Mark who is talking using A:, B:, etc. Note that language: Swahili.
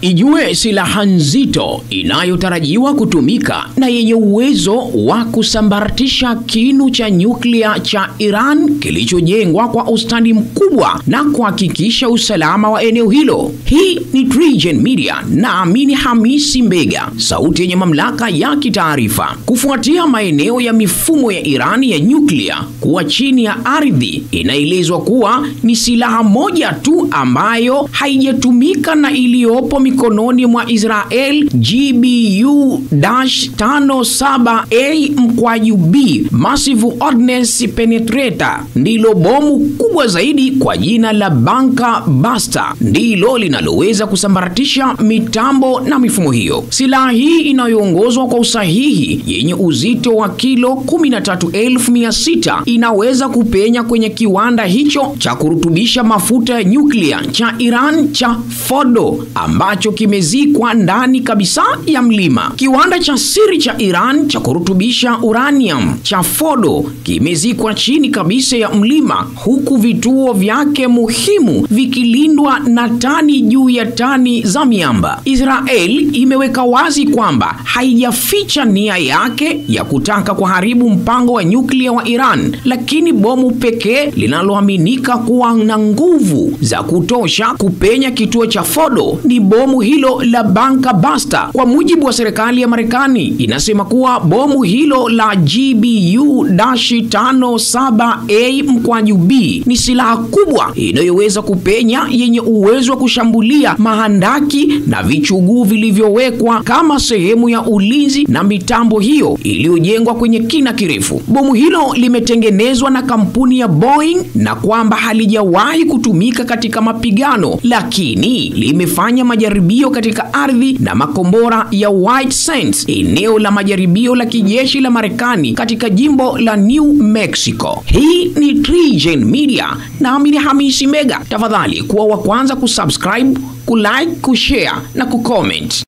A: Ijue silaha nzito inayotarajiwa kutumika na yenye uwezo wa kusambaratisha kinu cha nyuklia cha Iran kilichojengwa kwa ustadi mkubwa na kuhakikisha usalama wa eneo hilo. Hii ni TriGen Media na Amini Hamisi Mbega, sauti yenye mamlaka ya kitaarifa. Kufuatia maeneo ya mifumo ya Iran ya nyuklia kuwa chini ya ardhi, inaelezwa kuwa ni silaha moja tu ambayo haijatumika na iliyopo mikononi mwa Israel, GBU-57A-B Massive Ordnance Penetrator, ndilo bomu kubwa zaidi kwa jina la Bunker Buster, ndilo linaloweza kusambaratisha mitambo na mifumo hiyo. Silaha hii inayoongozwa kwa usahihi yenye uzito wa kilo 13,600 inaweza kupenya kwenye kiwanda hicho cha kurutubisha mafuta ya nyuklia cha Iran cha Fordo, ambacho kimezikwa ndani kabisa ya mlima. Kiwanda cha siri cha Iran cha kurutubisha uranium cha Fordo kimezikwa chini kabisa ya mlima, huku vituo vyake muhimu vikilindwa na tani juu ya tani za miamba. Israel imeweka wazi kwamba haijaficha nia yake ya kutaka kuharibu mpango wa nyuklia wa Iran, lakini bomu pekee linaloaminika kuwa na nguvu za kutosha kupenya kituo cha Fordo ni bomu hilo la Bunker Buster. Kwa mujibu wa serikali ya Marekani, inasema kuwa bomu hilo la GBU-57A-B ni silaha kubwa inayoweza kupenya, yenye uwezo wa kushambulia mahandaki na vichuguu vilivyowekwa kama sehemu ya ulinzi na mitambo hiyo iliyojengwa kwenye kina kirefu. Bomu hilo limetengenezwa na kampuni ya Boeing na kwamba halijawahi kutumika katika mapigano, lakini limefanya majaribio katika ardhi na makombora ya White Sands, eneo la majaribio la kijeshi la Marekani katika jimbo la New Mexico. Hii ni TriGen Media na Amini Hamisi Mbega. Tafadhali kuwa wa kwanza kusubscribe, kulike, kushare na kucomment.